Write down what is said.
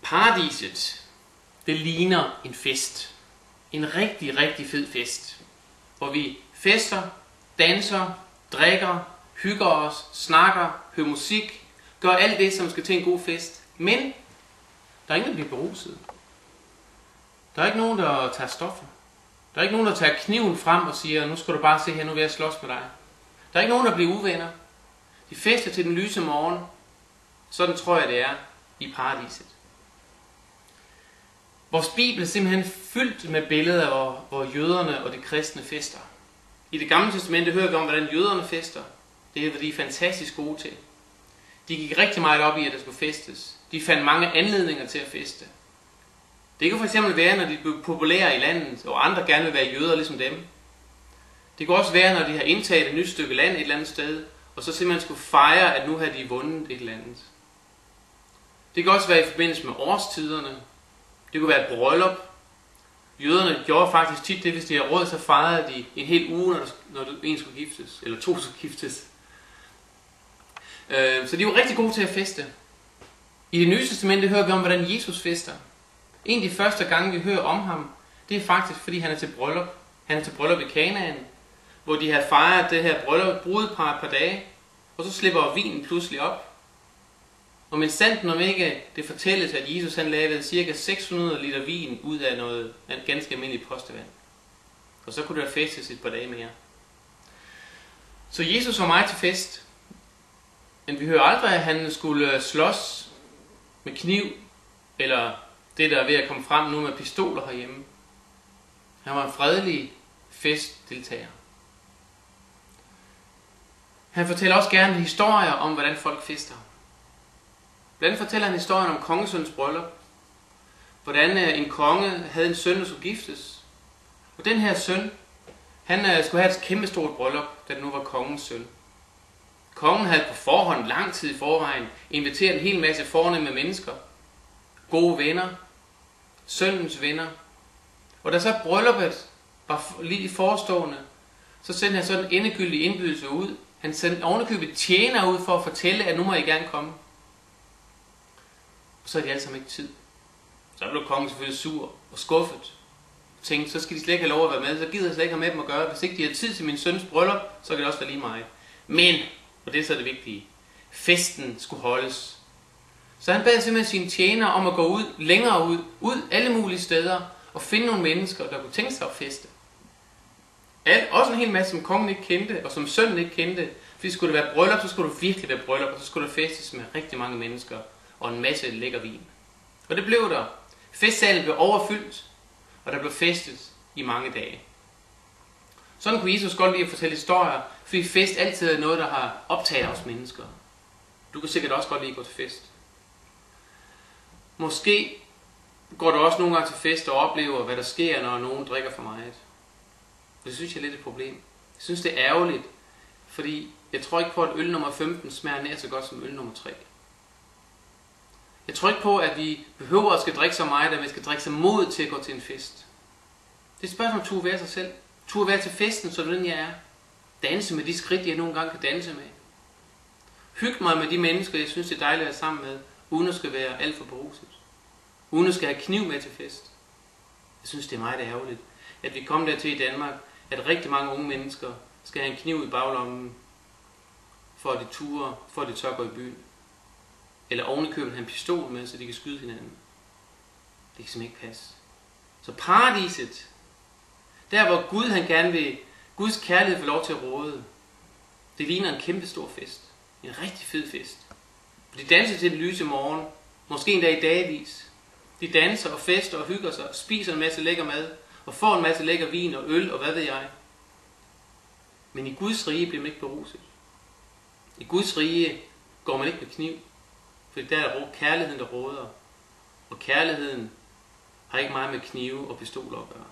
Paradiset, det ligner en fest. En rigtig, rigtig fed fest. Hvor vi fester, danser, drikker, hygger os, snakker, hører musik, gør alt det, som skal til en god fest. Men der er ingen, der bliver beruset. Der er ikke nogen, der tager stoffer. Der er ikke nogen, der tager kniven frem og siger, nu skal du bare se her, nu vil jeg slås med dig. Der er ikke nogen, der bliver uvenner. De fester til den lyse morgen. Sådan tror jeg, det er i paradiset. Vores Bibel er simpelthen fyldt med billeder, hvor jøderne og de kristne fester. I Det Gamle Testamente hører vi om, hvordan jøderne fester. Det er de fantastisk gode til. De gik rigtig meget op i, at der skulle festes. De fandt mange anledninger til at feste. Det kan fx være, når de blev populære i landet, og andre gerne vil være jøder ligesom dem. Det kan også være, når de har indtaget et nyt stykke land et eller andet sted, og så simpelthen skulle fejre, at nu har de vundet et eller andet. Det kan også være i forbindelse med årstiderne. Det kunne være et bryllup. Jøderne gjorde faktisk tit det, hvis de havde råd, så fejrede de en hel uge, når en skulle giftes, eller to skulle giftes. Så de var rigtig gode til at feste. I Det Nye Testamente hører vi om, hvordan Jesus fester. En af de første gange, vi hører om ham, det er faktisk, fordi han er til bryllup. Han er til bryllup i Kanaan, hvor de har fejret det her brudepar et par dage, og så slipper vinen pludselig op. Og men sandt om ikke, det fortælles, at Jesus han lavede ca. 600 liter vin ud af noget ganske almindeligt postevand. Og så kunne der festes et par dage mere. Så Jesus var meget til fest. Men vi hører aldrig, at han skulle slås med kniv, eller det, der er ved at komme frem nu med pistoler herhjemme. Han var en fredelig festdeltager. Han fortæller også gerne historier om, hvordan folk fester. Blandt andet fortæller han historien om kongesøns bryllup. Hvordan en konge havde en søn, der skulle giftes. Og den her søn, han skulle have et kæmpestort bryllup, da det nu var kongens søn. Kongen havde på forhånd, lang tid i forvejen, inviteret en hel masse fornemme mennesker. Gode venner. Sønnens venner. Og da så brylluppet var lige forestående, så sendte han sådan en endegyldig indbydelse ud. Han sendte ovenikøbet tjener ud for at fortælle, at nu må I gerne komme. Og så havde de alle sammen ikke tid. Så blev kongen selvfølgelig sur og skuffet. Og tænkte, så skal de slet ikke have lov at være med. Så gider jeg slet ikke have med dem at gøre. Hvis ikke de har tid til min søns bryllup, så kan det også være lige meget. Men, og det er så det vigtige, festen skulle holdes. Så han bad simpelthen sine tjener om at gå ud, længere ud alle mulige steder, og finde nogle mennesker, der kunne tænke sig at feste. Også en hel masse, som kongen ikke kendte, og som sønnen ikke kendte. Fordi skulle det være bryllup, så skulle det virkelig være bryllup, og så skulle der festes med rigtig mange mennesker, og en masse lækker vin. Og det blev der. Festsalen blev overfyldt, og der blev festet i mange dage. Sådan kunne Jesus godt lide at fortælle historier, fordi fest altid er noget, der har optaget os mennesker. Du kan sikkert også godt lide at gå til fest. Måske går du også nogle gange til fest og oplever, hvad der sker, når nogen drikker for meget. Det synes jeg er lidt et problem. Jeg synes, det er ærgerligt, fordi jeg tror ikke på, at øl nummer 15 smager nær så godt som øl nummer 3. Jeg tror ikke på, at vi behøver at skal drikke så meget, at vi skal drikke sig mod til at gå til en fest. Det er et spørgsmål om turde være sig selv. Turde være til festen, så den jeg er. Danse med de skridt, jeg nogle gange kan danse med. Hygge mig med de mennesker, jeg synes, det er dejligt at være sammen med, uden at skal være alt for beruset. Uden at skal have kniv med til fest. Jeg synes, det er meget ærgerligt, at vi kommer dertil i Danmark, at rigtig mange unge mennesker skal have en kniv i baglommen, for at de tør gå i byen. Eller ovenikøbet have en pistol med, så de kan skyde hinanden. Det kan simpelthen ikke passe. Så paradiset, der hvor Gud han gerne vil, Guds kærlighed får lov til at råde, det ligner en kæmpe stor fest. En rigtig fed fest. De danser til den lyse morgen, måske endda i dagvis. De danser og fester og hygger sig, og spiser en masse lækker mad, og får en masse lækker vin og øl og hvad ved jeg. Men i Guds rige bliver man ikke beruset. I Guds rige går man ikke med kniv, for der er kærligheden, der råder. Og kærligheden har ikke meget med knive og pistoler at gøre.